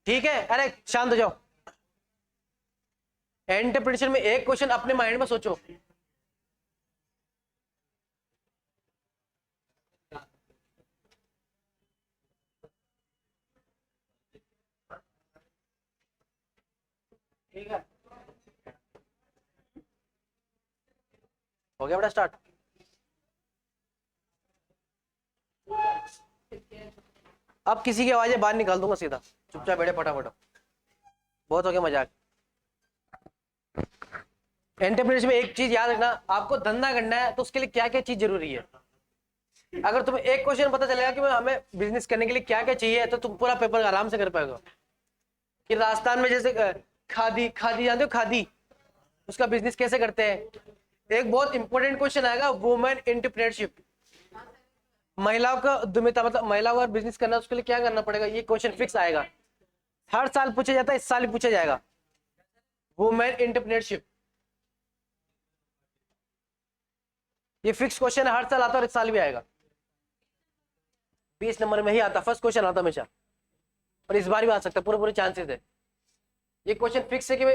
ठीक है, अरे शांत हो जाओ। इंटरप्रिटेशन में एक क्वेश्चन अपने माइंड में सोचो। ठीक है, हो गया बेटा स्टार्ट। अब किसी की आवाजें बाहर निकाल दूंगा सीधा, चुपचाप बैठे फटाफट। बहुत हो गया मजाक। एंटरप्रेन्योरशिप में एक चीज याद रखना, आपको धंधा करना है तो उसके लिए क्या क्या चीज जरूरी है। अगर तुम्हें एक क्वेश्चन पता चलेगा कि हमें बिजनेस करने के लिए क्या क्या चाहिए, तो तुम पूरा पेपर आराम से कर पाएगा। कि राजस्थान में जैसे खादी, खादी जानते हो खादी, उसका बिजनेस कैसे करते हैं। एक बहुत इंपॉर्टेंट क्वेश्चन आएगा, वुमेन एंटरप्रेन्योरशिप, महिलाओं का उद्यमिता, मतलब महिलाओं का बिजनेस करना है उसके लिए क्या करना पड़ेगा, ये क्वेश्चन फिक्स आएगा। हर साल पूछा जाता है, इस साल भी पूछा जाएगा। वुमेन एंटरप्रेन्योरशिप, ये फिक्स क्वेश्चन है, हर साल आता है और इस साल भी आएगा। 20 नंबर में ही आता, फर्स्ट क्वेश्चन आता हमेशा, और इस बार भी आ सकता है, पूरे पूरे चांसेस है। ये क्वेश्चन फिक्स है कि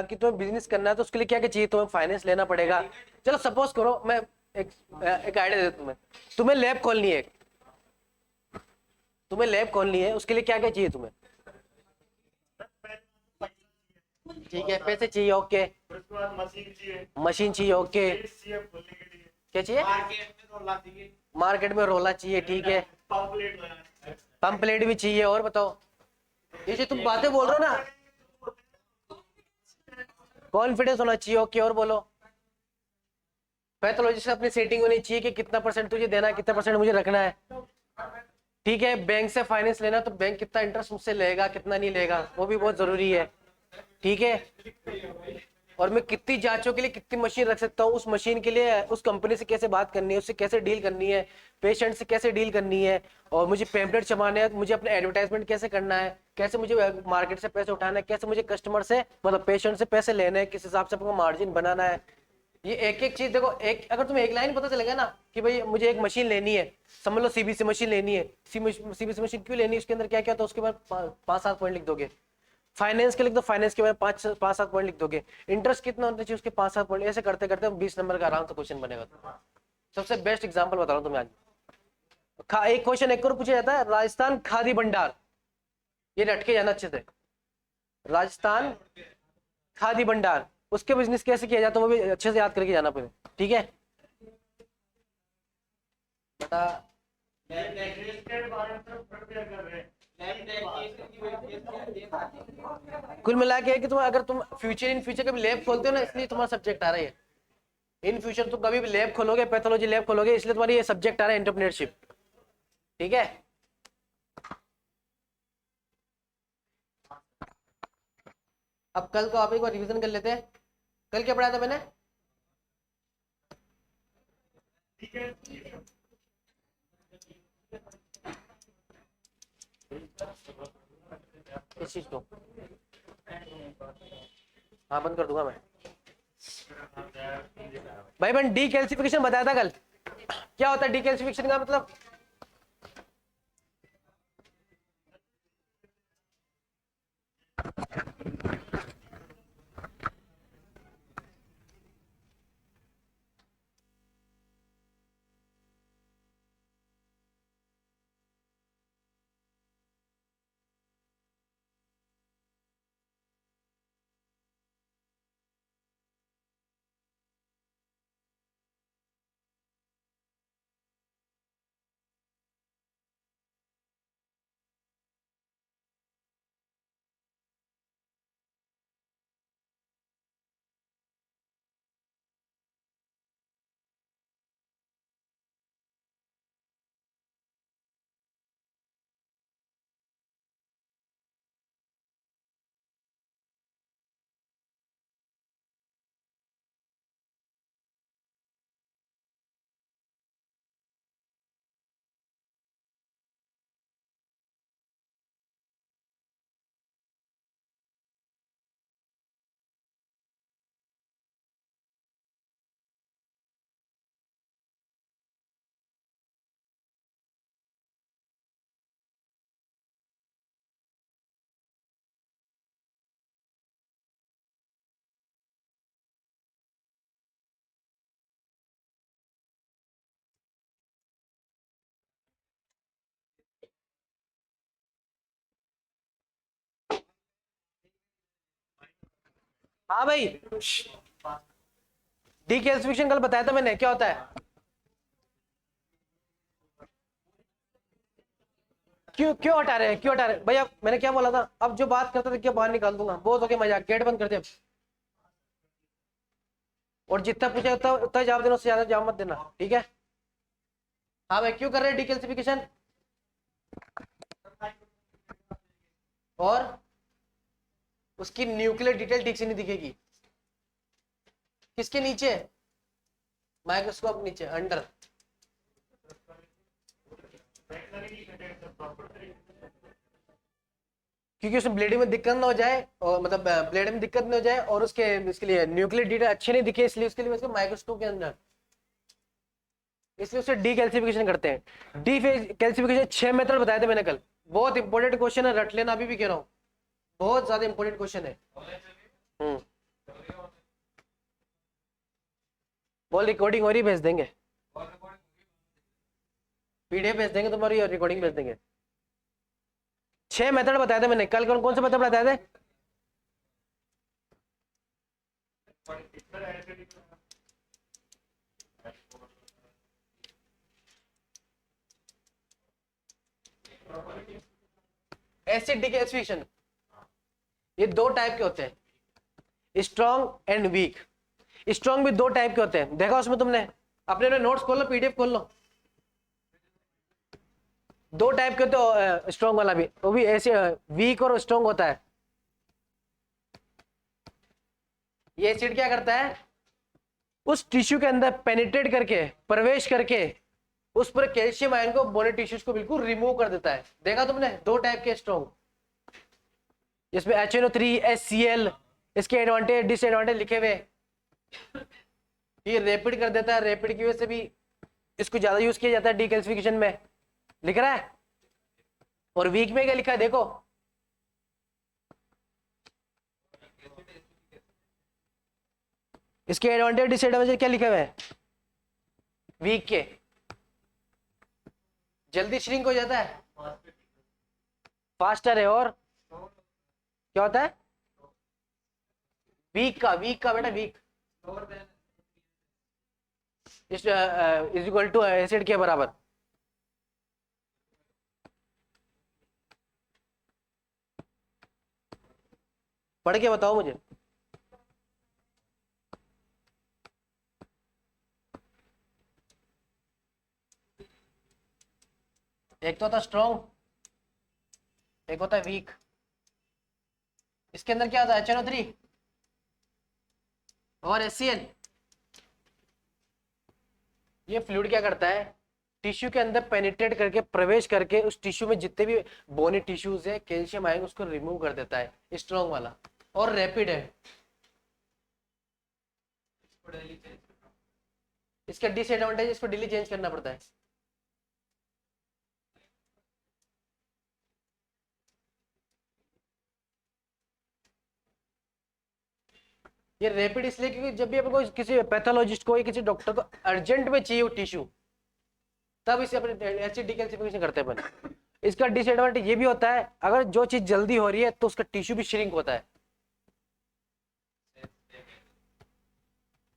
कि तुम्हें बिजनेस करना है तो उसके लिए क्या क्या चाहिए, तुम्हें फाइनेंस लेना पड़ेगा। चलो सपोज करो, मैं एक आइडिया देता तुम्हें, तुम्हें लैब खोलनी है, तुम्हें लैब खोलनी है, उसके लिए क्या क्या चाहिए तुम्हें। ठीक है, पैसे चाहिए, ओके। उसके बाद मशीन चाहिए, मशीन चाहिए, ओके। खोलने के लिए क्या चाहिए, मार्केट में रोला चाहिए, ठीक है। पंपलेट लगाना है। पंपलेट भी चाहिए, और बताओ। ये जो तुम बातें बोल रहे हो ना, कॉन्फिडेंस होना चाहिए, ओके, और बोलो। पैथोलॉजी से अपनी सेटिंग होनी चाहिए कि कितना परसेंट तुझे देना है, कितना परसेंट मुझे रखना है। ठीक है, बैंक से फाइनेंस लेना तो बैंक कितना इंटरेस्ट मुझसे लेगा, कितना नहीं लेगा, वो भी बहुत जरूरी है। ठीक है, और मैं कितनी जांचों के लिए कितनी मशीन रख सकता हूँ, उस मशीन के लिए उस कंपनी से कैसे बात करनी है, उससे कैसे डील करनी है, पेशेंट से कैसे डील करनी है, और मुझे पैम्पलेट छपाने हैं, मुझे अपने एडवर्टाइजमेंट कैसे करना है, कैसे मुझे मार्केट से पैसे उठाना है, कैसे मुझे कस्टमर से मतलब पेशेंट से पैसे लेने हैं, किस हिसाब से अपना मार्जिन बनाना है। ये एक एक चीज देखो, एक अगर तुम्हें एक लाइन पता चलेगा ना कि भाई मुझे एक मशीन लेनी है, समझ लो सीबीसी मशीन लेनी है, सीबीसी मशीन क्यों लेनी है, उसके अंदर क्या क्या होता है, उसके बाद 5-7 पॉइंट लिख दोगे। फाइनेंस के लिख दो, फाइनेंस के बाद 5-7 पॉइंट लिख दोगे। इंटरेस्ट कितना होना चाहिए, उसके 5-7 पॉइंट, ऐसे करते करते 20 नंबर का आराम से क्वेश्चन बनेगा। सबसे बेस्ट एग्जाम्पल बता रहा हूँ तुम्हें आज। एक क्वेश्चन एक और पूछा जाता है, राजस्थान खादी भंडार, ये रट के जाना अच्छे से। राजस्थान खादी भंडार, उसके बिजनेस कैसे किया जाता है वो भी अच्छे से याद करके जाना पड़े, ठीक है बता। कुल मिला के है कि तुम अगर तुम इन फ्यूचर कभी लैब खोलते हो ना, इसलिए तुम्हारा सब्जेक्ट आ रहा है। इन फ्यूचर तुम कभी भी लैब खोलोगे, पैथोलॉजी लैब खोलोगे, इसलिए तुम्हारी ये सब्जेक्ट आ रहा है, एंटरप्रेन्योरशिप। ठीक है, अब कल को आप एक बार रिवीजन कर लेते हैं। कल क्या पढ़ाया था मैंने। इस चीज को हाँ बंद कर दूंगा मैं। भाई मैंने डी कैल्सिफिकेशन बताया था कल, क्या होता है डी कैल्सिफिकेशन का मतलब। हाँ भाई, डीकैल्सिफिकेशन कल बताया था मैंने, क्या होता है? क्यों क्यों हटा रहे हैं, क्यों हटा रहे हैं भैया? मैंने क्या बोला था? अब जो बात करते थे क्या बाहर निकाल दूंगा, बहुत हो गया मजाक, गेट बंद कर दे अब। और जितना पूछा उतना उतना जवाब देना, उससे ज्यादा जवाब मत देना, ठीक है? हाँ भाई, क्यों कर रहे हैं डीकैल्सिफिकेशन? और उसकी न्यूक्लियर डिटेल ठीक से नहीं दिखेगी। किसके नीचे? माइक्रोस्कोप नीचे, अंडर। क्योंकि उसमें ब्लीडिंग में दिक्कत ना हो जाए, और मतलब ब्लड में दिक्कत ना हो जाए, और उसके इसके लिए न्यूक्लियर डिटेल अच्छे नहीं दिखे, इसलिए उसके लिए उसको माइक्रोस्कोप के अंदर, इसलिए उसे डी कैल्सिफिकेशन करते हैं। डी कैल्सिफिकेशन 6 मेथड बताए थे मैंने कल। बहुत इंपॉर्टेंट क्वेश्चन है, रट लेना, अभी भी कह रहा हूँ, बहुत ज्यादा इंपॉर्टेंट क्वेश्चन है। हम्म, बोल रिकॉर्डिंग और ही भेज देंगे, पीडीएफ भेज देंगे तुम्हारी, और रिकॉर्डिंग भेज देंगे। 6 मेथड बताए थे मैंने कल, कौन कौन से मेथड बताए थे? एसिड डिकैल्सिफिकेशन, ये 2 टाइप के होते हैं, स्ट्रॉन्ग एंड वीक। स्ट्रॉन्ग भी 2 टाइप के होते हैं, देखा उसमें तुमने? अपने नोट्स खोल लो, पीडीएफ खोल लो। 2 टाइप के होते हैं स्ट्रॉन्ग वाला भी, वो भी ऐसे वीक और स्ट्रॉन्ग होता है। ये एसिड क्या करता है? उस टिश्यू के अंदर पेनिट्रेट करके, प्रवेश करके, उस पर कैल्शियम आयन को, बोनी टिश्यूज को बिल्कुल रिमूव कर देता है। देखा तुमने? 2 टाइप के स्ट्रॉन्ग, जिसमें HNO3 HCl, इसके एडवांटेज डिसएडवांटेज लिखे हुए। ये रैपिड कर देता है, रैपिड की वजह से भी इसको ज्यादा यूज किया जाता है डीकैल्सिफिकेशन में, लिख रहा है। और वीक में क्या लिखा है देखो, इसके एडवांटेज डिसएडवांटेज क्या लिखे हुए हैं वीक के? जल्दी श्रिंक हो जाता है, फास्टर है, और क्या होता है? वीक का बेटा, weak is equal to acid के बराबर। पढ़ के बताओ मुझे। एक तो होता है स्ट्रॉन्ग, एक होता है वीक। इसके अंदर क्या होता है? HNO3 और HCl। ये फ्लूइड क्या करता है? टिश्यू के अंदर पेनिट्रेट करके, प्रवेश करके, उस टिश्यू में जितने भी बोनी टिश्यूज है, कैल्शियम आयन उसको रिमूव कर देता है, स्ट्रॉन्ग वाला। और रैपिड है। इसका डिसएडवांटेज, इसको डेली चेंज करना पड़ता है। ये रैपिड इसलिए क्योंकि जब भी अपन को किसी पैथोलॉजिस्ट को या किसी डॉक्टर को अर्जेंट में चाहिए वो टिश्यू, तब इसे अपने एसिड डिकैल्सिफिकेशन करते हैं अपन। इसका डिसएडवांटेज ये भी होता है, अगर जो चीज जल्दी हो रही है तो उसका टिश्यू भी श्रिंक होता है।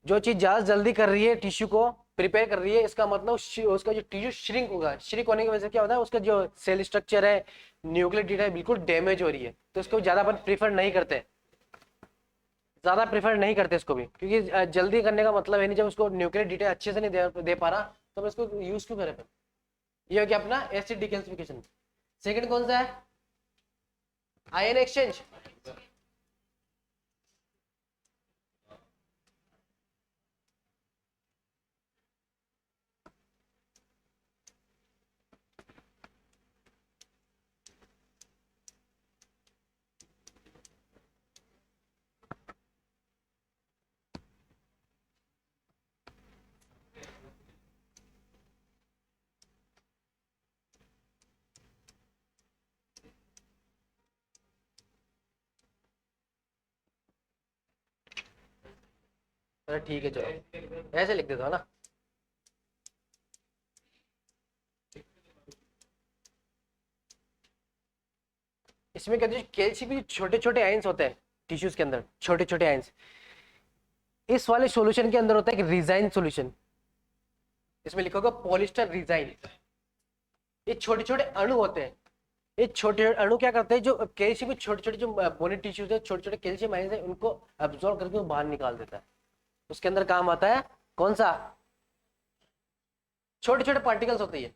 जो चीज ज्यादा जल्दी कर रही है, टिश्यू को प्रिपेयर कर रही है, इसका मतलब उसका जो टिश्यू श्रिंक होगा। श्रिंक होने की वजह से क्या होता है? उसका जो सेल स्ट्रक्चर है, न्यूक्लियर डिटेल है, बिल्कुल डैमेज हो रही है, तो इसको ज्यादा अपन प्रीफर नहीं करते, ज्यादा प्रेफर नहीं करते इसको भी, क्योंकि जल्दी करने का मतलब है नहीं, जब उसको न्यूक्लियर डिटेल अच्छे से नहीं दे पा रहा, तो हम इसको यूज क्यों करें? ये हो गया अपना एसिड डिकैल्सिफिकेशन। सेकंड कौन सा है? Ion exchange. अरे ठीक है, चलो ऐसे लिख देता हूँ ना। इसमें क्या होता है? कैल्शियम के छोटे छोटे आयन्स होते हैं, टिश्यूज के अंदर छोटे छोटे आयंस। इस वाले सॉल्यूशन के अंदर होता है एक रिजाइन सॉल्यूशन, इसमें लिखा होगा पॉलिस्टर रिजाइन। ये छोटे छोटे अणु होते हैं, ये छोटे छोटे अणु क्या करते हैं, जो कैल्शियम के छोटे छोटे जो बोनी टिश्यूज है, छोटे छोटे कैल्शियम आयंस है, उनको अब्सॉर्ब करके वो बाहर निकाल देता है। उसके अंदर काम आता है कौन सा, छोटे छोटे पार्टिकल्स होते हैं।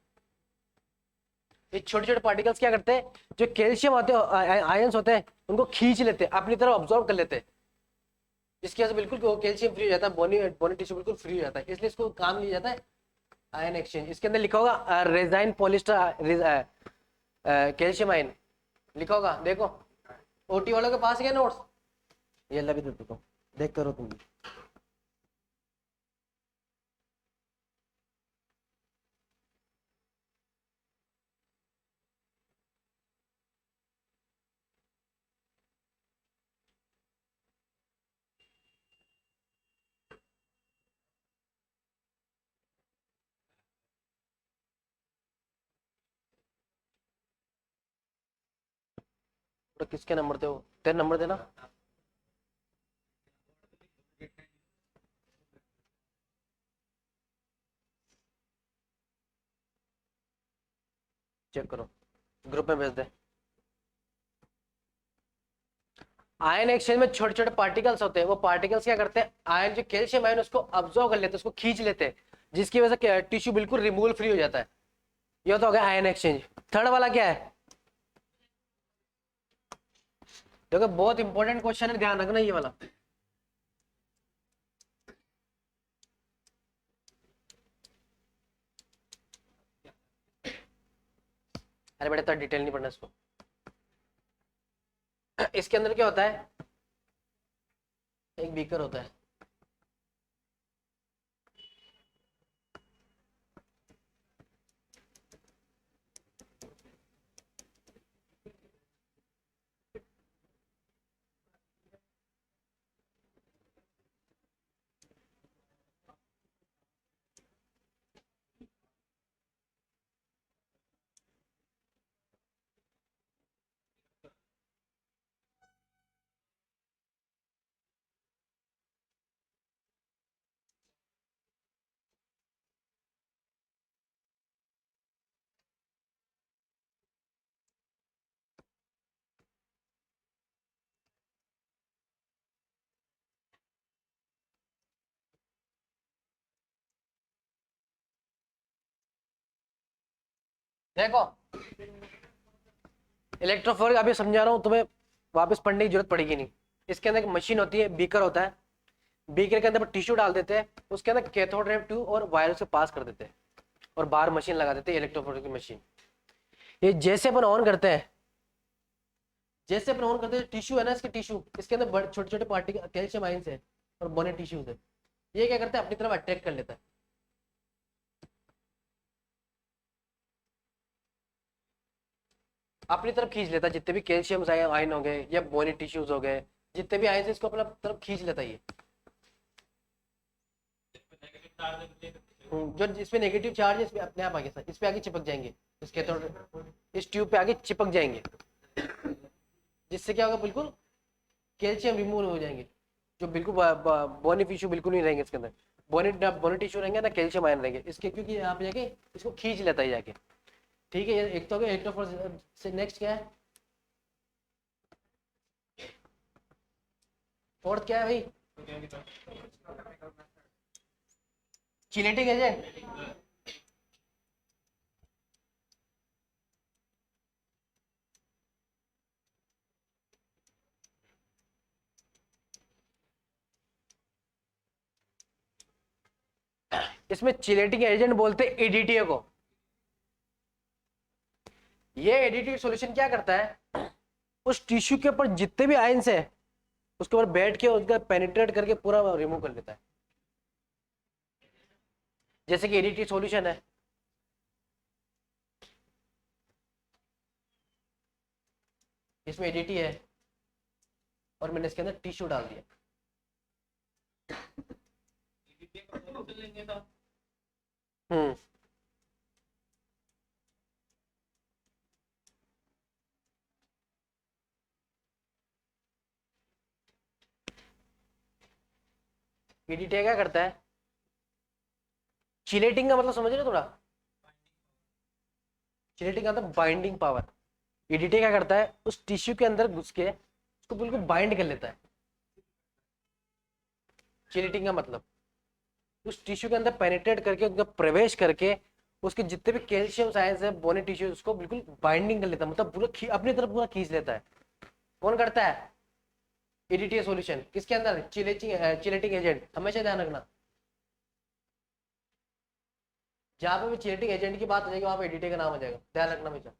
ये छोटे छोटे पार्टिकल्स क्या करते हैं, जो कैल्शियम आते हैं आयंस होते हैं, उनको खींच लेते हैं, अपनी तरफ अब्सॉर्ब कर लेते हैं, जिसकी वजह से बिल्कुल कैल्शियम फ्री हो जाता है, बोनी बोनी टिश्यू बिल्कुल फ्री हो जाता है। इसलिए इसको काम लिया जाता है आयन एक्सचेंज। इसके अंदर लिखा होगा रेजाइन पॉलिस्टर कैल्शियम आयन लिखा होगा, देखो ओटी वालों के पास गए नोट्स, ये अल्लाह भी दे देता हूँ, देख करो तुम भी। तो किसके नंबर थे वो, तेरे नंबर देना। चेक करो, ग्रुप में भेज दे। आयन एक्सचेंज में छोटे छोटे पार्टिकल्स होते हैं, वो पार्टिकल्स क्या करते हैं, आयन जो कैल्शियम आयन उसको अब्सॉर्ब कर लेते हैं, उसको खींच लेते हैं, जिसकी वजह से टिश्यू बिल्कुल रिमूवल फ्री हो जाता है। ये तो हो गया आयन एक्सचेंज। थर्ड वाला क्या है, देखो बहुत इंपॉर्टेंट क्वेश्चन है, ध्यान रखना ये वाला। अरे बेटा इतना डिटेल नहीं पढ़ना इसको। इसके अंदर क्या होता है, एक बीकर होता है, देखो इलेक्ट्रोफोर अभी समझा रहा हूँ तुम्हें, वापस पढ़ने की जरूरत पड़ेगी नहीं। इसके अंदर एक मशीन होती है, बीकर होता है, बीकर के अंदर टिश्यू डाल देते हैं, उसके अंदर कैथोड रे ट्यूब और वायर से पास कर देते हैं, और बाहर मशीन लगा देते हैं, इलेक्ट्रोफोर की मशीन। ये जैसे अपन ऑन करते हैं, जैसे अपन ऑन करते हैं, टिश्यू है ना, इसके टिश्यू, इसके अंदर छोटे छोटे पार्टिकल कैल्शियम आयंस है और बोने टिश्यूज है, ये क्या करते हैं, अपनी तरफ अट्रैक्ट कर लेता है। अपनी तरफ खींच लेता है, जितने भी कैल्शियम आयन हो गए या बोनी टिश्यूज हो गए, जितने भी आयन है, इसको अपना तरफ खींच लेता है ये। जो जिसपे नेगेटिव चार्ज है, इसमें अपने आप आगे इस पे आगे चिपक जाएंगे, इस कैथोड इस ट्यूब पे आगे चिपक जाएंगे, जिससे क्या होगा, बिल्कुल कैल्शियम रिमूव हो जाएंगे, जो बिल्कुल बोनी टिश्यू बिल्कुल नहीं रहेंगे इसके अंदर, बोनी बोनी टिश्यू रहेंगे ना कैल्शियम आयन रहेंगे इसके, क्योंकि यहाँ पे जाके इसको खींच लेता है जाके। ठीक है, एक तो हो गया इलेक्ट्रोफोर से, नेक्स्ट क्या है, फोर्थ क्या है भाई, चिलेटिक एजेंट। इसमें चिलेटिक एजेंट बोलते हैं एडीटीए को। ये एडीटीव सॉल्यूशन क्या करता है, उस टिश्यू के ऊपर जितने भी आयंस है उसके ऊपर बैठ के उसका पेनिट्रेट करके पूरा रिमूव कर लेता है, जैसे कि एडीटी सॉल्यूशन है। इसमें एडीटी है और मैंने इसके अंदर टिश्यू डाल दिया। हम्म, ईडीटी क्या करता है? चिलेटिंग का मतलब समझ रहे हो थोड़ा? चिलेटिंग का मतलब बाइंडिंग पावर। ईडीटी क्या करता है? उस टिश्यू के अंदर घुस के उसको बिल्कुल बाइंड कर लेता है। चिलेटिंग का मतलब उस टिश्यू के अंदर पेनिट्रेट करके, उनका प्रवेश करके उसके जितने भी कैल्शियम आयंस है बोनी टिश्यू, उसको बिल्कुल बाइंडिंग कर लेता है, मतलब पूरा अपनी तरफ पूरा खींच लेता है। कौन करता है? EDT solution. किसके अंदर? Chelating agent. हमेशा ध्यान रखना, जहां पे भी चिलेटिंग एजेंट की बात हो जाएगी वहां पे ईडीटी का नाम हो जाएगा, ध्यान रखना हमेशा।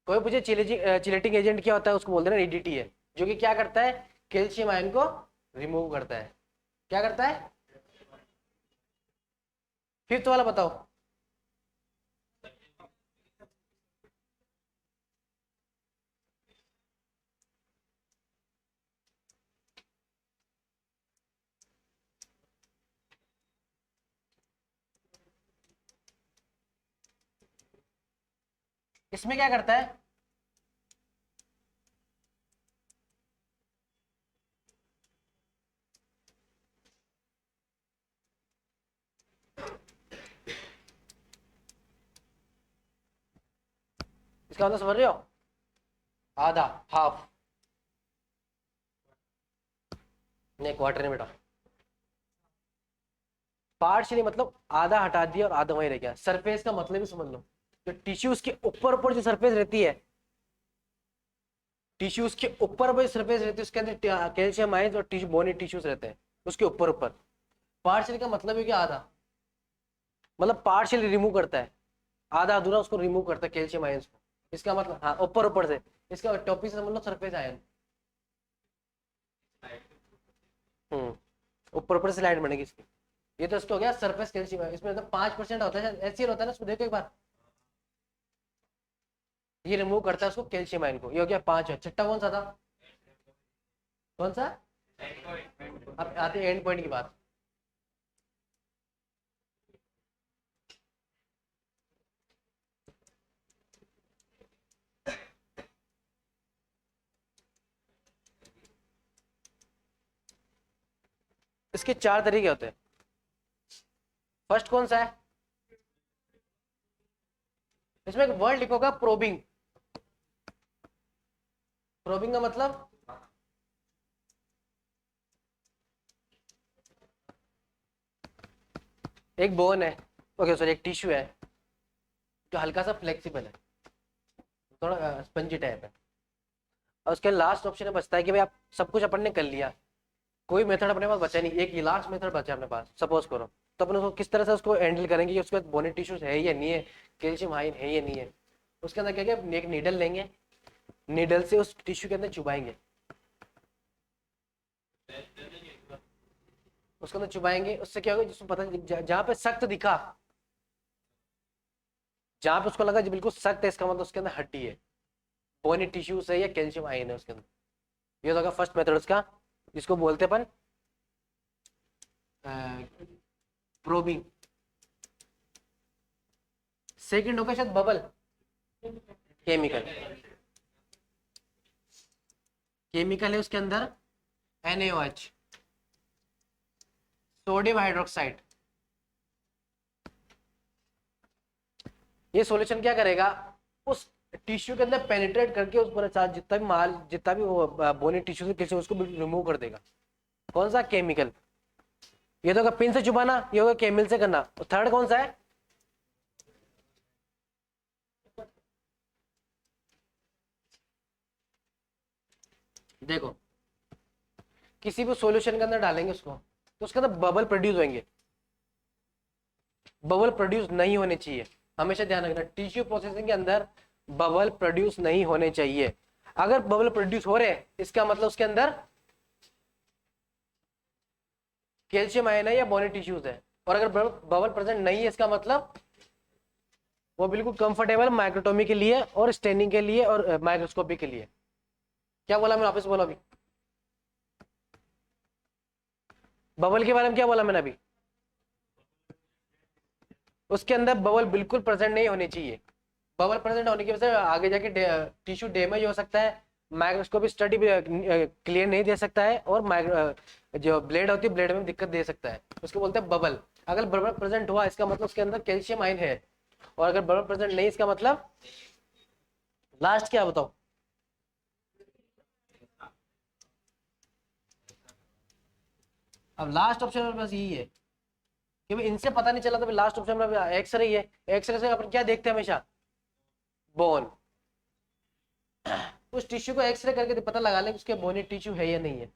कोई पूछे चिलेटिंग एजेंट क्या होता है, उसको बोल देना ईडीटी है, जो कि क्या करता है? कैल्शियम आयन को रिमूव करता है। क्या करता है? फिफ्थ वाला बताओ। इसमें क्या करता है? इसका मतलब समझ रहे हो? आधा, हाफ, नहीं क्वार्टर नहीं बेटा, पार्शियली मतलब आधा हटा दिया और आधा वहीं रह गया। सरफेस का मतलब ही समझ लो, जो टिश्यू उसके ऊपर ऊपर जो सरफेस रहती है, टिश्यू उसके ऊपर ऊपर सरफेस रहती है, उसके अंदर कैल्शियम आयंस और टिश्यू बोनी टिश्यूज रहते हैं उसके ऊपर ऊपर। पार्शियल का मतलब है कि आधा, मतलब पार्शियली रिमूव करता है, आधा अधूरा उसको रिमूव करता है कैल्शियम आयंस को। इसका मतलब हाँ, ऊपर ऊपर से। इसका टॉपिक से समझ लो सरफेस आयन। हम्म, ऊपर ऊपर से लाइट बनेगी इसकी। ये तो इसको हो गया सरफेस कैल्शियम आयन। इसमें मतलब 5% होता है, HCl होता है ना, उसको देखो एक बार, ये रिमूव करता है उसको कैल्शियम आयन को। ये हो गया 5 है। छठा कौन सा था? कौन सा? अब आते एंड पॉइंट की बात। इसके 4 तरीके होते हैं। फर्स्ट कौन सा है? इसमें एक वर्ड लिखोगा प्रोबिंग। प्रोबिंग का मतलब एक बोन है, ओके सॉरी, एक टिश्यू है जो हल्का सा फ्लेक्सिबल है, थोड़ा स्पंजी टाइप है, और उसके लास्ट ऑप्शन बचता है कि भाई आप सब कुछ अपन ने कर लिया, कोई मेथड अपने पास बचा नहीं, एक ही लास्ट मेथड बचा अपने पास, सपोज करो। तो अपन उसको किस तरह से उसको हैंडल करेंगे कि उसके बाद बोनी टिश्यूज है या नहीं है, कैल्शियम आयन है या नहीं है। उसके अंदर क्या क्या, एक नीडल लेंगे, नीडल से उस टिश्यू के अंदर चुभाएंगे, उसके अंदर चुभाएंगे, उससे क्या होगा, जिसको पता जहां पे सख्त दिखा, जहां पे उसको लगा जो बिल्कुल सख्त है, इसका मतलब उसके अंदर हड्डी है, बोनी टिश्यूज है या कैल्शियम आयन है उसके अंदर। ये तो होगा फर्स्ट मेथड उसका, जिसको बोलते अपन प्रोबिंग। सेकंड होगा शायद बबल केमिकल। केमिकल है उसके अंदर NaOH, सोडियम हाइड्रोक्साइड। ये सॉल्यूशन क्या करेगा, उस टिश्यू के अंदर पेनिट्रेट करके उस पूरे साथ जितना भी माल, जितना भी वो बोनी टिश्यू से किसी उसको रिमूव कर देगा। कौन सा? केमिकल। ये तो होगा पिन से चुभाना, ये होगा केमिकल से करना। थर्ड कौन सा है? देखो, किसी भी सॉल्यूशन के अंदर डालेंगे उसको, तो उसके अंदर बबल प्रोड्यूस होंगे, बबल प्रोड्यूस नहीं होने चाहिए। हमेशा ध्यान रखना, टिश्यू प्रोसेसिंग के अंदर बबल प्रोड्यूस नहीं होने चाहिए। अगर बबल प्रोड्यूस हो रहे हैं, इसका मतलब उसके अंदर कैल्शियम आयन है या बोनी टिश्यूज है। और अगर बबल प्रेजेंट नहीं है, इसका मतलब वो बिल्कुल कंफर्टेबल माइक्रोटोमी के लिए और स्टेनिंग के लिए और माइक्रोस्कोपी के लिए। क्या बोला मैंने, वापस बोला अभी, बबल के बारे में क्या बोला मैंने अभी? उसके अंदर बबल बिल्कुल प्रेजेंट नहीं होने चाहिए। बबल प्रेजेंट होने की वजह से आगे जाके टिश्यू डैमेज हो सकता है, माइक्रोस्कोप स्टडी भी क्लियर नहीं दे सकता है, और जो ब्लेड होती है ब्लेड में दिक्कत दे सकता है, उसको बोलते हैं बबल। अगर बबल प्रेजेंट हुआ इसका मतलब उसके अंदर कैल्शियम आयन है, और अगर बबल प्रेजेंट नहीं इसका मतलब लास्ट क्या बताओ? अब लास्ट ऑप्शन में बस यही है कि भाई इनसे पता नहीं चला तो लास्ट ऑप्शन में एक्सरे ही है। एक्सरे से अपन क्या देखते हैं हमेशा? बोन। उस टिश्यू को एक्सरे करके तो पता लगा लें कि उसके बोनी टिश्यू है या नहीं है।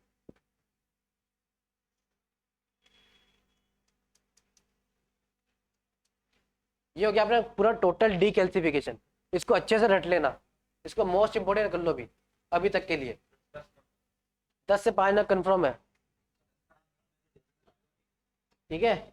ये हो गया अपना पूरा टोटल डीकैल्सिफिकेशन। इसको अच्छे से रट लेना, इसको मोस्ट इंपोर्टेंट कर लो भी अभी तक के लिए। 10 से 5 ना कंफर्म है, ठीक है।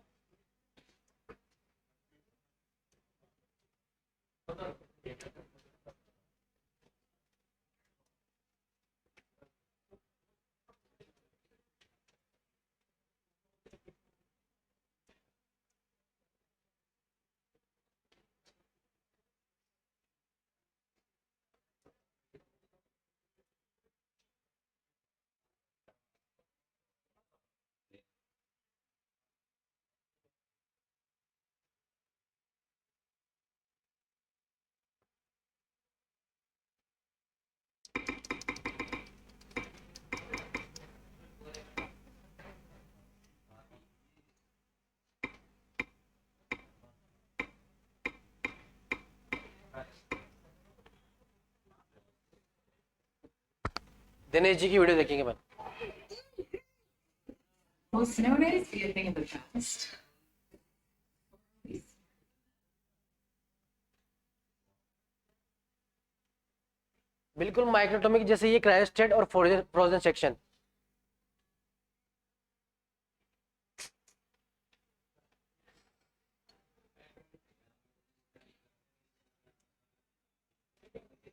दिनेश जी की वीडियो देखेंगे अपन। Will snow days be a thing of the past? बिल्कुल माइक्रोटोमिक जैसे ये क्रायोस्टेट और फ्रोजन सेक्शन।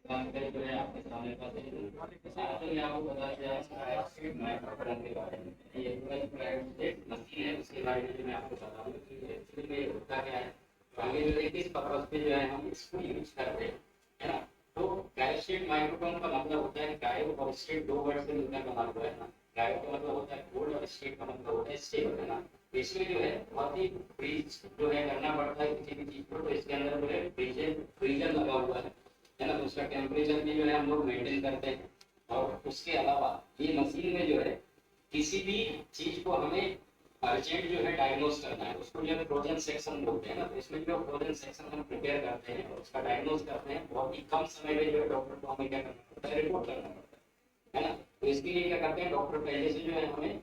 जानकारी जो है आपके सामने पास है। मैं आपको बता दिया माइक्रोफोन के बारे में। ये प्राइवेट मशीन है, उसके बारे में मैं आपको बताऊँ कि एक्चुअली में होता क्या है। आगे जो है किस पर्पस पे जो है हम इसको यूज करते हैं, है ना। तो क्रायोस्टेट माइक्रोफोन का मतलब होता है क्रायो और स्टेट, दो वर्ड से मिलकर बना हुआ है ना। क्रायो का मतलब होता है कोल्ड और स्टेट का मतलब होता है स्टेबल, है ना। इसमें जो है बहुत ही फ्रीज जो है करना पड़ता है किसी भी चीज को, तो इसके अंदर जो है फ्रीजर लगा हुआ है ना। तो उसका टेम्परेचर भी जो है हम लोग मेंटेन करते हैं। और उसके अलावा ये मशीन में जो है किसी भी चीज को हमें अर्जेंट जो है डायग्नोज करना है, उसको जो है फ्रोजन सेक्शन बोलते हैं ना। तो इसमें जो फ्रोजन सेक्शन हम प्रिपेयर करते हैं और उसका डायग्नोज करते हैं, बहुत ही कम समय में जो है डॉक्टर को हमें क्या करना पड़ता है, रिपोर्ट करना पड़ता है ना। तो इसके लिए क्या करते हैं, डॉक्टर पहले से जो है हमें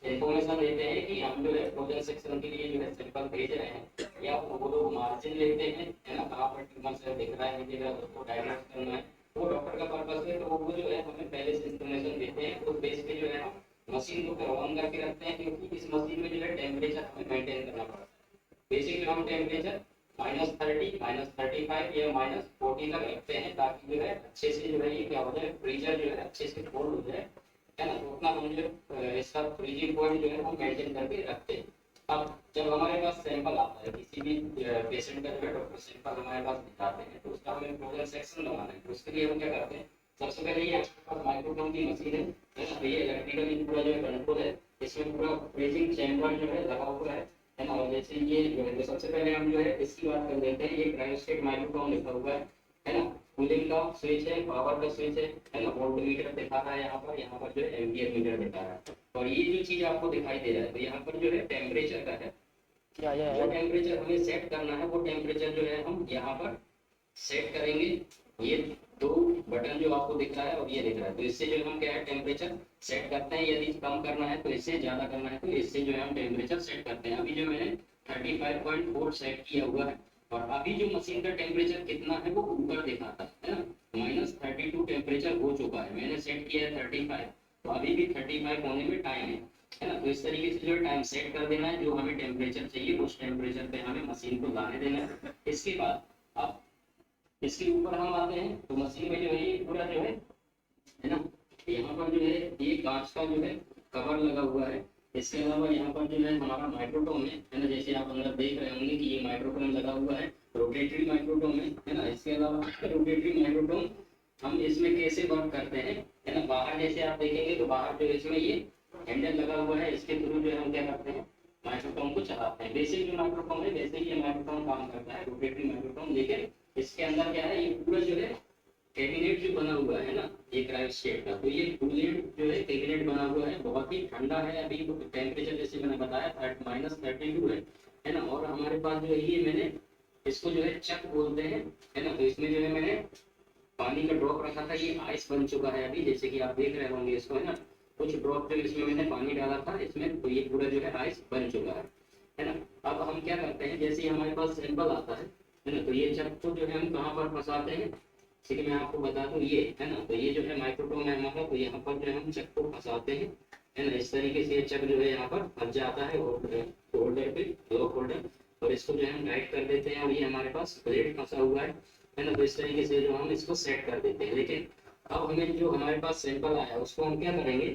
इन्फॉर्मेशन देते हैं कि हम जो है फ्रोजन सेक्शन के लिए जो है सैंपल भेज रहे हैं, या वो लोग मार्जिन लेते हैं, है ना। कहाँ पर ट्यूमर से दिख रहा है मुझे, उसको डायग्नोज करना है, वो डॉक्टर का पर्पस है। तो वो जो है हमें पहले से इन्फॉर्मेशन देते हैं, उस बेस पे जो है हम मशीन को फिर ऑन करके रखते हैं, क्योंकि इस मशीन में जो है टेम्परेचर हमें मेंटेन करना पड़ता है। बेसिकली हम टेम्परेचर -30, -35 या -40 तक रखते हैं, ताकि जो है अच्छे से जो है ये क्या हो जाए, फ्रीजर जो है अच्छे से कोल्ड हो जाए, है ना। तो उतना हम जो इसका फ्रीजिंग पॉइंट जो है हम मेंटेन करके रखते हैं। अब जब हमारे पास सैंपल आता है किसी भी पेशेंट का, जो है डॉक्टर सैंपल हमारे पास दिखाते हैं, तो उसका हमें फ्रोजन सेक्शन लगाना है। तो उसके लिए हम क्या करते हैं, सबसे पहले ये आपके पास माइक्रोफोन की मशीन है ना। ये इलेक्ट्रिकली पूरा जो है कंट्रोल है, इसमें पूरा फ्रीजिंग चैम्बर जो है लगा हुआ है ना। और जैसे ये जो है, तो सबसे पहले हम जो है इसकी बात कर लेते हैं। ये क्रायोस्टेट माइक्रोफोन लिखा हुआ है ना। कूलिंग का स्विच है, पावर का स्विच है ना। वोल्ट मीटर दिखा रहा है यहाँ पर जो है एम्पियर मीटर दिखा रहा है। और ये जो चीज आपको दिखाई दे रहा है, तो यहाँ पर जो है टेम्परेचर का है, क्या वो टेम्परेचर हमें सेट करना है। वो टेम्परेचर जो है हम यहाँ पर सेट करेंगे। ये दो बटन जो आपको दिख रहा है और ये दिख रहा है, तो इससे जो हम क्या है टेम्परेचर सेट करते हैं। यदि कम करना है तो इससे, ज्यादा करना है तो इससे जो है हम टेम्परेचर सेट करते हैं। अभी जो मैंने 35.4 सेट किया हुआ है, और अभी जो मशीन का टेम्परेचर कितना है वो ऊपर दिखाता है ना। -32 टेम्परेचर हो चुका है, मैंने सेट किया है 35, तो अभी भी 35 होने में टाइम है ना। तो इस तरीके से जो टाइम सेट कर देना है, जो हमें टेम्परेचर चाहिए उस टेम्परेचर पे हमें मशीन को लाने देना है। इसके बाद अब इसके ऊपर हम आते हैं, तो मशीन में जो है ये पूरा जो है ना, यहाँ पर जो है ये कांच का जो है कवर लगा हुआ है। इसके अलावा यहाँ पर जो है हमारा माइक्रोटोम है ना। जैसे आप अंदर देख रहे होंगे कि ये माइक्रोटोम लगा हुआ है, रोटेटरी माइक्रोटोम है ना। इसके अलावा रोटेटरी माइक्रोटोम हम इसमें कैसे वर्क करते हैं, है ना। बाहर जैसे आप देखेंगे तो बाहर जो इसमें ये हैंडल लगा हुआ है, इसके थ्रू जो है हम क्या करते हैं, माइक्रोफोन को चलाते हैं। बेसिक जो माइक्रोफोन है वैसे ही ये माइक्रोफोन काम करता है, रोटेटरी माइक्रोफोन। लेकिन इसके अंदर क्या है, ये पूरा जो है कैबिनेट जो बना हुआ है ना, ये क्रायो स्टेट का, तो ये कूलेंट जो है कैबिनेट बना हुआ है, बहुत ही ठंडा है। अभी टेम्परेचर जैसे मैंने बताया -32 है ना। और हमारे पास जो है ये मैंने इसको जो है चक बोलते हैं, है ना। तो इसमें जो है मैंने पानी का ड्रॉप रखा था, ये आइस बन चुका है अभी, जैसे कि आप देख रहे होंगे इसको, है ना। कुछ ड्रॉप जो इसमें मैंने पानी डाला था इसमें, तो ये पूरा जो है आइस बन चुका है ना। अब हम क्या करते हैं, जैसे ही हमारे पास सैंपल आता है ना, तो ये चक को जो है हम कहाँ पर फंसाते हैं, ठीक है, मैं आपको बता दूं, ये है ना। तो ये जो है माइक्रोटोम है हमारा, तो यहाँ पर जो है हम चक को फंसाते हैं, है ना। इस तरीके से ये चक जो है यहाँ पर फंस जाता है होल्डर पे, ब्लॉक होल्डर, और इसको जो है हम टाइट कर देते हैं। और ये हमारे पास ब्लेड फंसा हुआ है ना। तो इस तरीके से जो हम इसको सेट कर देते हैं। लेकिन अब हमें जो हमारे पास सैंपल आया उसको हम क्या करेंगे,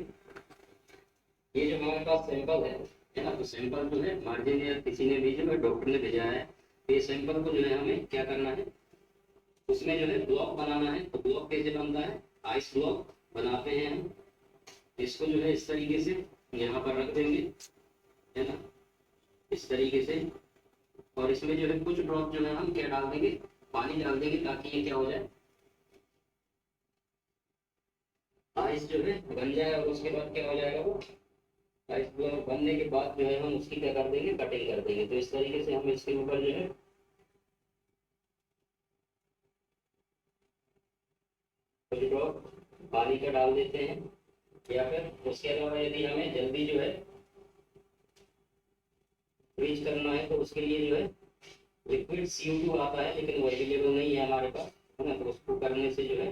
ये जो हमारे पास सैंपल है ना, तो सैंपल जो है मार्जिन या किसी ने भेजा है, डॉक्टर ने भेजा है, तो ये सैंपल को जो है हमें क्या करना है, उसमें जो है ब्लॉक बनाना है। तो ब्लॉक कैसे बनता है, आइस ब्लॉक बनाते हैं हम। इसको जो है इस तरीके से यहाँ पर रख देंगे, है ना, इस तरीके से। और इसमें जो है कुछ ड्रॉप जो है हम क्या डाल देंगे, पानी डाल देंगे, ताकि ये क्या हो जाए, आइस जो है बन जाए। और उसके बाद क्या हो जाएगा, वो आइस ब्लॉक बनने के बाद जो है हम उसकी क्या कर देंगे, कटिंग कर देंगे। तो इस तरीके से हम इसके ऊपर जो है कुछ ड्रॉप पानी का डाल देते हैं। या फिर उसके अलावा यदि हमें जल्दी जो है फ्रीज करना है, तो उसके लिए जो है लिक्विड CO2 आता है, लेकिन वो अवेलेबल नहीं है हमारे पास, है ना। तो उसको करने से जो है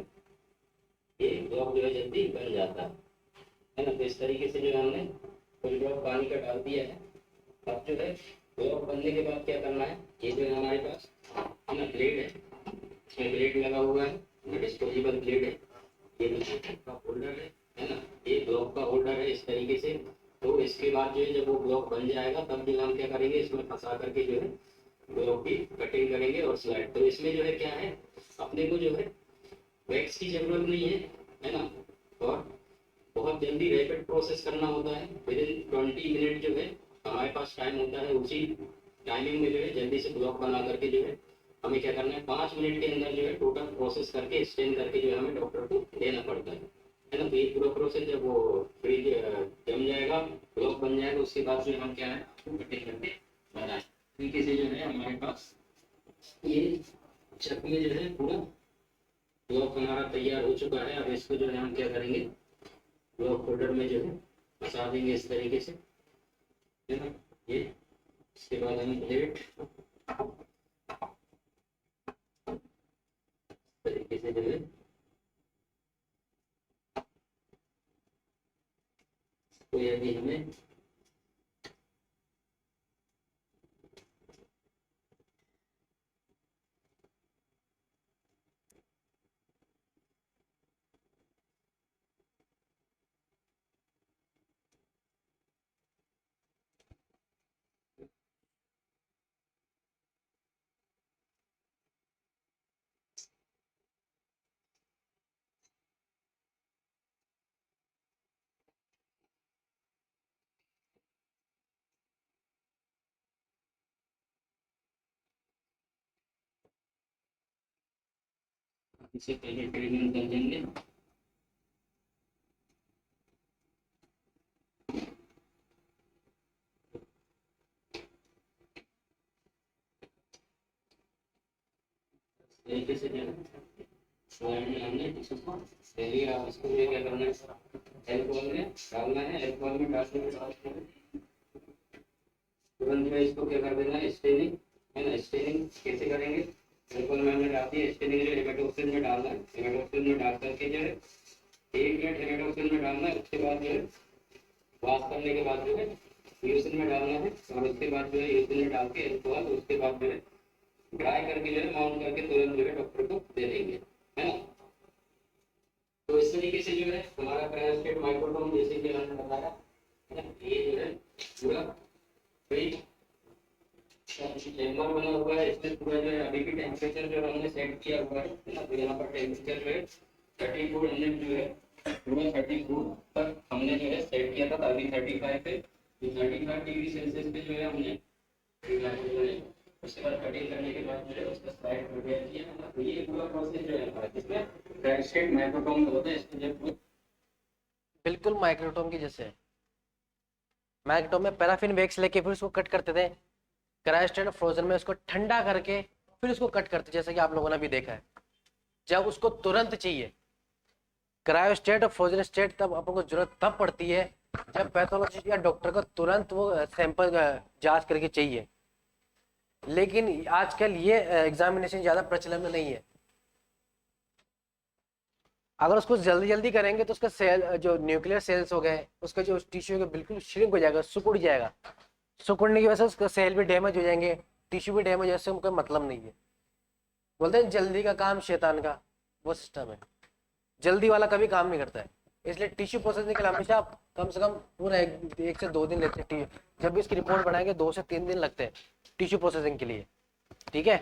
ये ब्लॉक जो है जल्दी बन जाता है ना। तो इस तरीके से जो है हमने कुछ ड्रॉप पानी का डाल दिया है। अब जो है ब्लॉक बनने के बाद क्या करना है, ये जो है हमारे पास, है ना, ब्लेड है, इसमें ब्लेड लगा हुआ है, डिस्पोजेबल ब्लेड है। ये ब्लॉक का होल्डर है ना, ये ब्लॉक का होल्डर है इस तरीके से। तो इसके बाद जो है जब वो ब्लॉक बन जाएगा, तब जो हम क्या करेंगे, इसमें फंसा करके जो है ब्लॉक की कटिंग करेंगे और स्लाइड। तो इसमें जो है क्या है, अपने को जो है वैक्स की जरूरत नहीं है ना। और बहुत जल्दी रैपिड प्रोसेस करना होता है, विदिन 20 मिनट जो है हमारे पास टाइम होता है। उसी टाइमिंग में जो है जल्दी से ब्लॉक बना करके जो है हमें क्या करना है, 5 मिनट के अंदर जो है टोटल प्रोसेस करके स्टेन करके जो है हमें डॉक्टर को देना पड़ता है ना। तो ये पूरा प्रोसेस जब वो फ्रीज जम जाएगा, ब्लॉक बन जाएगा, उसके बाद जो हम क्या है कटिंग करके बनाए तरीके से जो है हमारे पास ये चक में जो है पूरा ब्लॉक हमारा तैयार हो चुका है। अब इसको जो है हम क्या करेंगे, ब्लॉक होल्डर में जो है फंसा देंगे इस तरीके से, है ना। ये इसके बाद हम प्लेट तरीके से जो है तो यदि हमें इसे पहले ट्रीटमेंट कर देंगे। तरीके से जो है हमने पहले आप इसको ये क्या करना है, एल्कोहल में डालना है। एल्कोहल में डालने के बाद तुरंत में इसको क्या कर देना है, स्टेनिंग, है ना। स्टेनिंग कैसे करेंगे, एल्कोहल में हमने डाल दिया, स्टेनिंग जो हेमेटोक्सिन में डालना है। हेमेटोक्सिन में डाल करके जो है 1 मिनट हेमेटोक्सिन में डालना है। उसके बाद जो है वॉश करने के बाद जो है यूसिन में डालना है। और उसके बाद जो है यूसिन में डाल के एल्कोहल, उसके बाद जो है ड्राई करके जो है माउंट करके तुरंत जो है डॉक्टर को दे देंगे, है ना। तो इस तरीके से जो है हमारा क्रायोस्टेट माइक्रोटोम, जैसे कि हमने बताया, है ना, ये जो है पूरा चैम्बर बना हुआ है। इसमें पूरा जो है अभी भी टेम्परेचर जो हमने सेट किया हुआ है ना। तो यहाँ पर टेम्परेचर जो है 34 हमने जो है पूरा 34 तक हमने जो है सेट किया था, अभी 35 पे, तो 35 डिग्री सेल्सियस पे जो है हमने उसके बाद कटिंग करने के बाद जो है उसका स्लाइड प्रिपेयर किया। तो ये पूरा प्रोसेस जो है हमारा, इसमें क्रैंकशैफ्ट माइक्रोटोम होता है, इसमें जो बिल्कुल माइक्रोटोम की जैसे है। माइक्रोटोम में पैराफिन वैक्स लेके फिर उसको कट करते थे, क्रायोस्टेट फ्रोजन में उसको ठंडा करके फिर उसको कट करते, जैसे कि आप लोगों ने भी देखा है। जब उसको तुरंत चाहिए क्रायोस्टेट और फ्रोजन स्टेट, तब अपन को जरूरत तब पड़ती है जब पैथोलॉजिस्ट या डॉक्टर को तुरंत वो सैंपल जांच करके चाहिए। लेकिन आजकल ये एग्जामिनेशन ज़्यादा प्रचलन में नहीं है। अगर उसको जल्दी जल्दी करेंगे तो उसका सेल, जो न्यूक्लियर सेल्स हो गए, उसका जो टिश्यू है बिल्कुल श्रिंक हो जाएगा, सिकुड़ जाएगा। सिकुड़ने की वजह से उसका सेल भी डैमेज हो जाएंगे, टिश्यू भी डैमेज, जैसे उनका मतलब नहीं है। बोलते हैं जल्दी का काम शैतान का, वो सिस्टम है। जल्दी वाला कभी काम नहीं करता है। इसलिए टिश्यू प्रोसेसिंग के लिए हमेशा आप कम से कम पूरा एक से 2 दिन लेते हैं। जब भी इसकी रिपोर्ट बनाएंगे 2 से 3 दिन लगते हैं टिश्यू प्रोसेसिंग के लिए। ठीक है,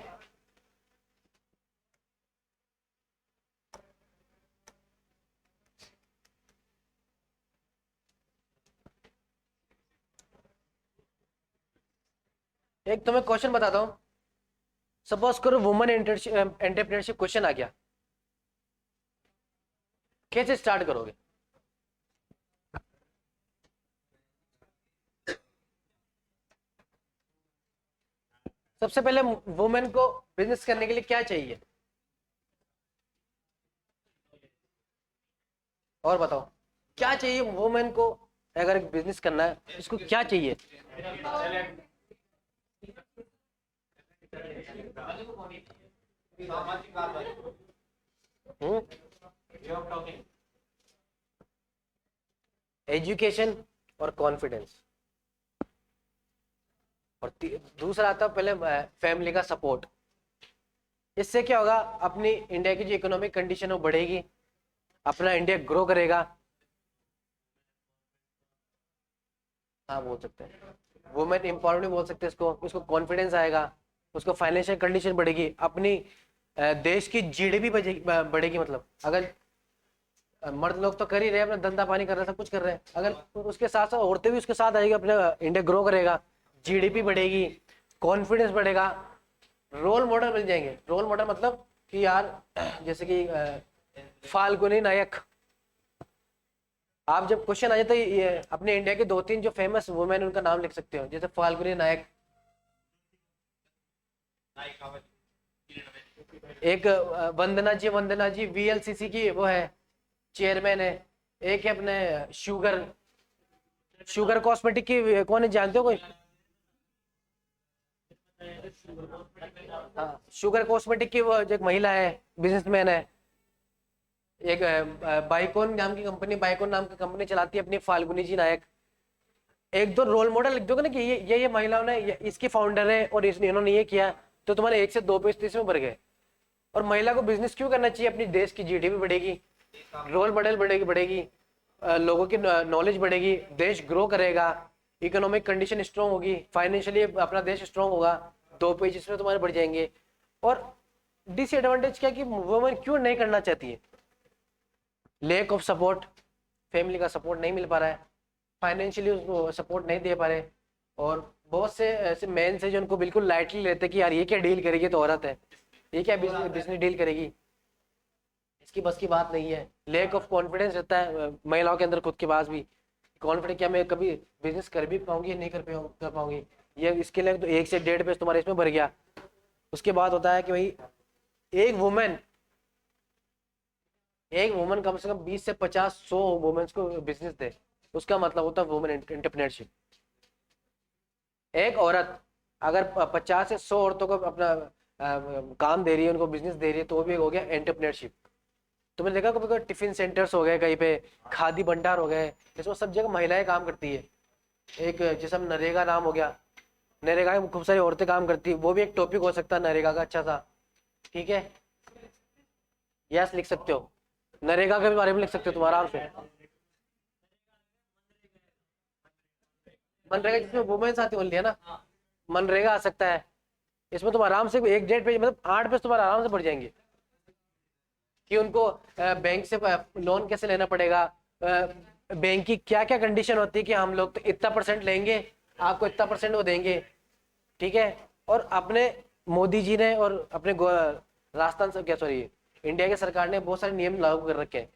एक तुम्हें क्वेश्चन बताता हूँ। सपोज करो वुमेन एंटरप्रेन्योरशिप क्वेश्चन आ गया, कैसे स्टार्ट करोगे? सबसे पहले वुमेन को बिजनेस करने के लिए क्या चाहिए, और बताओ क्या चाहिए वुमेन को? अगर एक बिजनेस करना है इसको क्या चाहिए? एजुकेशन और कॉन्फिडेंस, और दूसरा आता पहले फैमिली का सपोर्ट। इससे क्या होगा, अपनी इंडिया की जो इकोनॉमिक कंडीशन वो बढ़ेगी, अपना इंडिया ग्रो करेगा। हाँ बोल सकते हैं, वुमेन एम्पावरमेंट बोल सकते हैं इसको। इसको कॉन्फिडेंस आएगा, उसको फाइनेंशियल कंडीशन बढ़ेगी, अपनी देश की जीडीपी बढ़ेगी। मतलब अगर मर्द लोग तो कर ही रहे हैं, अपना धंधा पानी कर रहे हैं, सब कुछ कर रहे हैं, अगर उसके साथ साथ औरतें भी उसके साथ आएगी, अपना इंडिया ग्रो करेगा, जीडीपी बढ़ेगी, कॉन्फिडेंस बढ़ेगा, रोल मॉडल मिल जाएंगे। रोल मॉडल मतलब कि यार जैसे कि फाल्गुनी नायक, आप जब क्वेश्चन आ जाता है ये अपने इंडिया के 2-3 जो फेमस वुमेन उनका नाम लिख सकते हो, जैसे फाल्गुनी नायक, एक वंदना जी वीएलसीसी की वो है चेयरमैन है। एक है अपने शुगर कॉस्मेटिक की, कौन है जानते हो कोई? हाँ, शुगर कॉस्मेटिक की वो जो एक महिला है, बिजनेसमैन है। एक बाइकॉन नाम की कंपनी, बाइकॉन नाम की कंपनी चलाती है अपनी फाल्गुनी जी नायक। एक दो रोल मॉडल लिख दोगे ना कि ये महिलाओं ने, इसकी फाउंडर है और इन्होंने ये किया, तो तुम्हारे 1 से 2 पेज इसमें भर गए। और महिला को बिजनेस क्यों करना चाहिए? अपनी देश की जीडीपी बढ़ेगी, रोल मॉडल बढ़ेगी, लोगों की नॉलेज बढ़ेगी, देश ग्रो करेगा, इकोनॉमिक कंडीशन स्ट्रॉन्ग होगी, फाइनेंशियली अपना देश स्ट्रॉन्ग होगा, 2 पेज इसमें तुम्हारे बढ़ जाएंगे। और डिसएडवांटेज क्या कि वुमेन क्यों नहीं करना चाहती है? लैक ऑफ सपोर्ट, फैमिली का सपोर्ट नहीं मिल पा रहा है, फाइनेंशियली उसको सपोर्ट नहीं दे पा रहे, और बहुत से ऐसे मेंस हैं जो उनको बिल्कुल लाइटली लेते हैं कि यार ये क्या डील करेगी, तो औरत है, ये क्या बिजनेस डील करेगी, इसकी बस की बात नहीं है। लैक ऑफ कॉन्फिडेंस रहता है महिलाओं के अंदर खुद के पास भी, कॉन्फिडेंस क्या मैं कभी बिजनेस कर भी पाऊंगी, नहीं कर पाऊंगी। ये इसके लिए तो 1 से 1.5 पेज तुम्हारे इसमें भर गया। उसके बाद होता है कि भाई एक वुमन कम से कम 20 से 50-100 वुमेन्स को बिजनेस दे, उसका मतलब होता है वुमेन एंटरप्रेन्योरशिप। एक औरत अगर 50 से 100 औरतों को अपना काम दे रही है, उनको बिजनेस दे रही है, तो वो भी हो गया एंटरप्रेन्योरशिप। तुमने देखा कभी टिफिन सेंटर्स हो गए, कहीं पे खादी भंडार हो गए, इसमें सब जगह महिलाएं काम करती है। एक जैसे नरेगा नाम हो गया, नरेगा में खूब सारी औरतें काम करती है, वो भी एक टॉपिक हो सकता है नरेगा का अच्छा सा। ठीक है, यस लिख सकते हो, नरेगा के बारे में लिख सकते हो तुम आराम से। मनरेगा जिसमें वुमेन्स आती बोल दिया ना, मनरेगा आ सकता है। इसमें तुम आराम से 1.5 पेज, मतलब 8 पेज तुम्हारे आराम से पढ़ जाएंगे। कि उनको बैंक से लोन कैसे लेना पड़ेगा, बैंक की क्या क्या कंडीशन होती है कि हम लोग तो इतना परसेंट लेंगे, आपको इतना परसेंट वो देंगे, ठीक है। और अपने मोदी जी ने और अपने राजस्थान से क्या सॉरी इंडिया की सरकार ने बहुत सारे नियम लागू कर रखे हैं।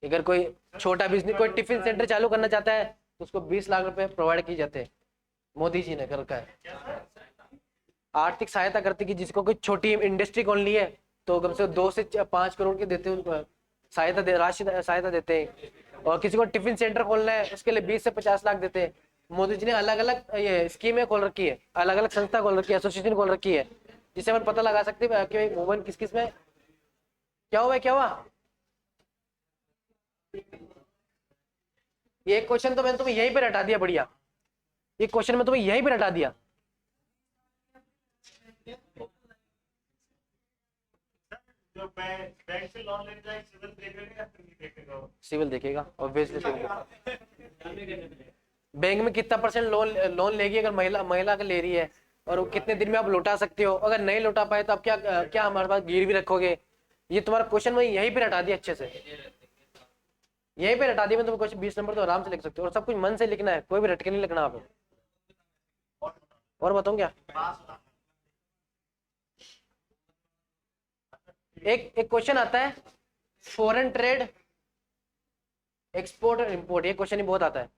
अगर कोई छोटा बिजनेस, कोई टिफिन सेंटर चालू करना चाहता है तो उसको 20 लाख रुपए प्रोवाइड किए जाते हैं, मोदी जी ने कर रखा है। आर्थिक सहायता करती कि जिसको कोई छोटी इंडस्ट्री खोलनी है तो कम से कम 2 से 5 करोड़ के देते हैं, सहायता दे राशि सहायता देते हैं। और किसी को टिफिन सेंटर खोलना है उसके लिए 20 से 50 लाख देते हैं। मोदी जी ने अलग अलग ये स्कीमें खोल रखी है, अलग अलग संस्था खोल रखी है, एसोसिएशन खोल रखी है, जिससे हम पता लगा सकते हैं कि मूवमेंट किस किस में क्या हुआ क्या हुआ। ये क्वेश्चन तो मैंने तुम्हें यहीं पे रटा दिया, बढ़िया, ये क्वेश्चन में तुम्हें यहीं पे रटा दिया। जो बैंक से लोन लेने जाए सिविल देखेगा या फिर नहीं देखेगा? सिविल देखेगा ऑब्वियसली। बैंक में कितना परसेंट लोन लेगी, अगर महिला का ले रही है, और वो कितने दिन में आप लौटा सकते हो, अगर नहीं लौटा पाए तो आप क्या क्या हमारे पास गिरवी रखोगे। ये तुम्हारा क्वेश्चन मैं यहीं पे हटा दिया, अच्छे से यहीं पे हटा दिया। मैं तुम्हें क्वेश्चन 20 नंबर तो आराम से लिख सकते हो, और सब कुछ मन से लिखना है, कोई भी रटके नहीं लिखना आप। और बताऊं क्या, एक क्वेश्चन आता है फॉरेन ट्रेड, एक्सपोर्ट और इंपोर्ट, ये क्वेश्चन ही बहुत आता है।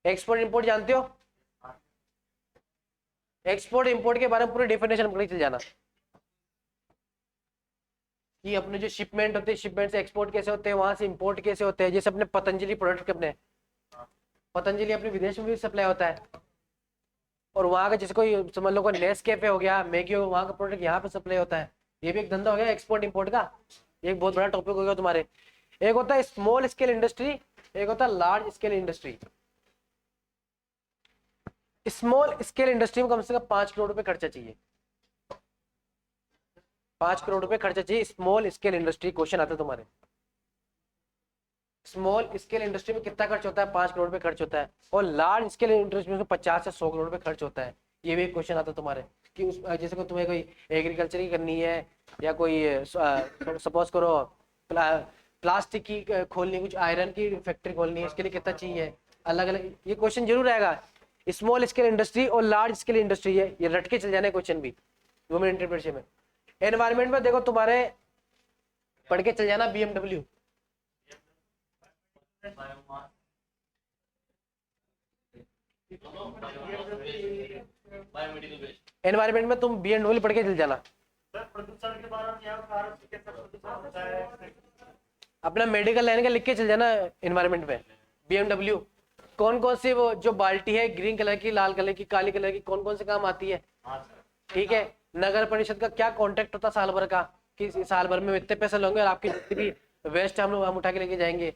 एक्सपोर्ट इंपोर्ट जानते हो? एक्सपोर्ट इंपोर्ट के बारे में पूरी डेफिनेशन पढ़ के चल जाना कि अपने जो शिपमेंट होते हैं, शिपमेंट से एक्सपोर्ट कैसे होते हैं, वहां से इंपोर्ट कैसे होते हैं। जैसे अपने पतंजलि प्रोडक्ट के, अपने पतंजलि अपने विदेश में भी सप्लाई होता है, और वहां का जैसे कोई समझ लो कोई नेस्कैफे हो गया, मैगी हो, वहां का प्रोडक्ट यहाँ पे सप्लाई होता है। ये भी एक धंधा हो गया एक्सपोर्ट इंपोर्ट का, ये एक बहुत बड़ा टॉपिक हो गया तुम्हारे। एक होता है स्मॉल स्केल इंडस्ट्री, एक होता है large scale industry. Small scale industry में कम से कम 5 करोड़ रुपए खर्चा चाहिए, 5 करोड़ रुपए खर्चा चाहिए स्मॉल स्केल इंडस्ट्री। क्वेश्चन आता है तुम्हारे, स्मॉल स्केल इंडस्ट्री में कितना खर्च होता है? 5 करोड़ रुपए खर्च होता है। और लार्ज स्केल इंडस्ट्री में 50 से 100 करोड़ रुपए खर्च होता है। ये भी एक क्वेश्चन आता है तुम्हारे कि उस जैसे को तुम्हें कोई एग्रीकल्चर की करनी है, या कोई सपोज करो प्लास्टिक की खोलनी, कुछ आयरन की फैक्ट्री खोलनी है, इसके लिए कितना चाहिए, अलग अलग ये क्वेश्चन जरूर आएगा। स्मॉल स्केल इंडस्ट्री और लार्ज स्केल इंडस्ट्री है, ये रट के चल जाने क्वेश्चन भी वुमेन एंटरप्रेन्योरशिप में। एनवायरमेंट में देखो तुम्हारे पढ़ के चल जाना BMW। एनवायरमेंट में तुम BMW पढ़ के चल जाना। सर प्रदूषण के बारे में यहाँ भारत में कैसा प्रदूषण होता है? अपना मेडिकल लाइन का लिख के चल जाना एनवायरमेंट में BMW। कौन कौन सी वो जो बाल्टी है, ग्रीन कलर की, लाल कलर की, काली कलर की, कौन कौन से काम आती है, ठीक है। नगर परिषद का क्या कॉन्ट्रैक्ट होता है साल भर का, कि साल भर में इतने पैसे लोगे और आपकी जितनी भी वेस्ट हम उठा के लेके जाएंगे।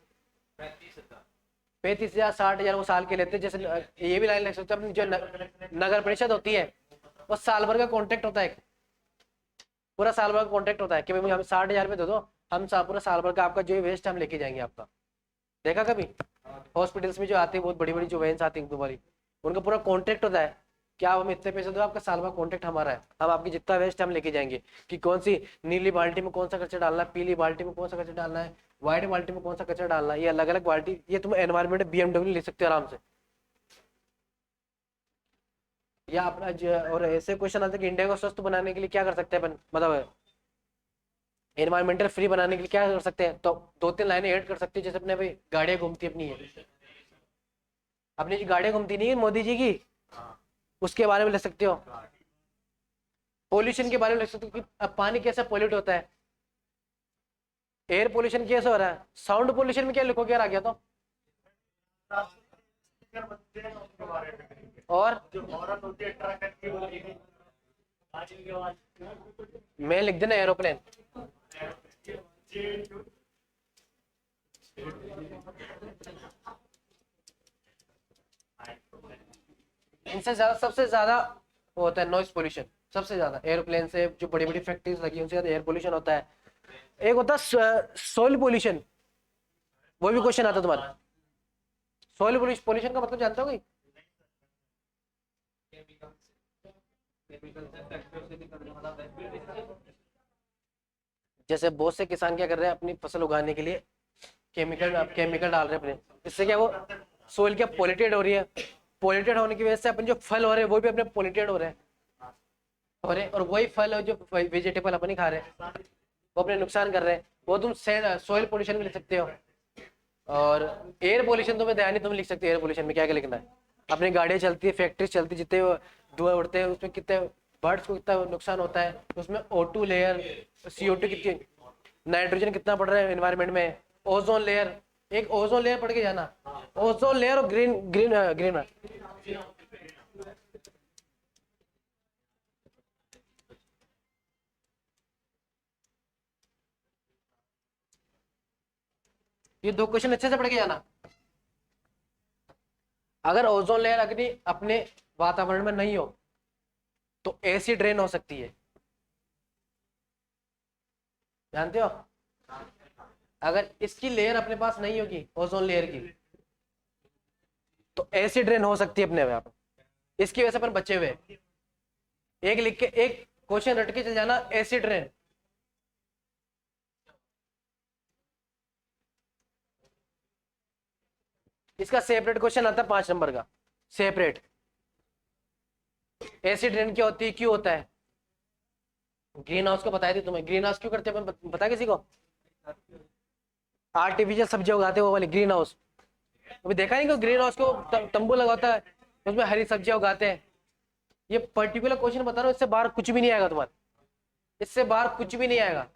35,000 60,000 वो साल के लेते हैं। जैसे ये भी लाइन लिख सकते हो अपनी, जो नगर परिषद होती है वो साल भर का कॉन्ट्रैक्ट होता है, पूरा साल भर का कॉन्ट्रैक्ट होता है कि भाई हमें 60,000 रुपये दे दो, हम पूरा साल भर का आपका जो वेस्ट हम लेके जाएंगे आपका। देखा कभी हॉस्पिटल्स में जो आते हैं बहुत बड़ी बड़ी जो वैन्स आती हैं तुम्हारी, उनका पूरा कॉन्ट्रैक्ट होता है कि आप हमें इतने पैसे दो, आपका साल भर कॉन्ट्रैक्ट हमारा है, हम आपकी जितना वेस्ट हम लेके जाएंगे, कि कौन सी नीली बाल्टी में कौन सा कचरा डालना है, पीली बाल्टी में कौन सा कचरा डालना है, व्हाइट बाल्टी में कौन सा कचरा डालना है, ये अलग अलग बाल्टी। ये तुम एनवायरमेंट BMW ले सकते हो आराम से। या अपना और ऐसे क्वेश्चन आते हैं कि इंडिया को स्वस्थ बनाने के लिए क्या कर सकते हैं अपन, मतलब एनवायरमेंटल फ्री बनाने के लिए क्या कर सकते हैं। तो 2-3 लाइनें ऐड कर सकते हैं। जैसे अपने भाई गाड़ियां घूमती अपनी है, अपनी जो गाड़ियां घूमती नहीं है मोदी जी की, उसके बारे में लिख सकते हो। पोल्यूशन के बारे में लिख सकते हो कि अब पानी कैसा पोल्यूट होता है, एयर पोल्यूशन कैसे हो रहा है। साउंड पोल्यूशन में क्या लिखोगे यार, आ गया तो। और जो हॉर्न होती है ट्रक की होती है, गाड़ी की आवाज, मैं लिख देना एरोप्लेन। इनसे ज्यादा सबसे ज्यादा वो होता है नॉइस पोल्यूशन, सबसे ज्यादा एरोप्लेन से, जो बड़ी बड़ी फैक्ट्रीज लगी उनसे ज्यादा एयर पोल्यूशन होता है। एक होता है सॉइल पोल्यूशन, वो भी क्वेश्चन आता है तुम्हारा। सॉइल पोल्यूशन का मतलब जानते हो कोई? जैसे बहुत से किसान क्या कर रहे हैं अपनी फसल उगाने के लिए केमिकल डाल रहे हैं अपने, इससे क्या वो सोइल क्या पॉल्यूटेड हो रही है। पॉल्यूटेड होने की वजह से अपन जो फल हो रहे हैं वो भी अपने पॉल्यूटेड हो रहे हैं, और वही फल जो वेजिटेबल अपन ही खा रहे हैं वो अपने नुकसान कर रहे हैं। वो तुम सोइल पोल्यूशन में लिख सकते हो। और एयर पोल्यूशन तुम्हें ध्यान नहीं, तुम लिख सकते हो एयर पोल्यूशन में क्या क्या लिखना है। अपनी गाड़ियाँ चलती है, फैक्ट्रीज चलती है, जितने धुआं उड़ते हैं उसमें कितने बर्ड्स को कितना नुकसान होता है, उसमें O2 लेयर, CO2 कितनी, नाइट्रोजन कितना पड़ रहा है एनवायरनमेंट में, ओजोन लेयर, एक ओजोन लेयर पढ़ के जाना, ओजोन लेयर और ग्रीन ग्रीन ग्रीन ये 2 क्वेश्चन अच्छे से पढ़ के जाना। अगर ओजोन लेयर अग्नि अपने वातावरण में नहीं हो तो एसिड रेन हो सकती है, जानते हो। अगर इसकी लेयर अपने पास नहीं होगी ओजोन लेयर की तो एसिड रेन हो सकती है अपने आप। इसकी वजह से अपन बचे हुए। एक लिख के एक क्वेश्चन रट के चल जाना, एसिड रेन। इसका सेपरेट क्वेश्चन आता है 5 नंबर का, सेपरेट। एसिड रेन क्या होती है, क्यों होता है। ग्रीन हाउस को बताया थी तुम्हें, ग्रीन हाउस क्यों करते हैं अपन, बता किसी को। आर्टिफिशियल सब्जियां उगाते हैं वो वाले ग्रीन हाउस। अभी देखा नहीं कि ग्रीन हाउस को तंबू लगाता है, उसमें हरी सब्जियां उगाते हैं। ये पर्टिकुलर क्वेश्चन बता रहा हूँ, इससे बाहर कुछ भी नहीं आएगा तुम्हारे, इससे बाहर कुछ भी नहीं आएगा।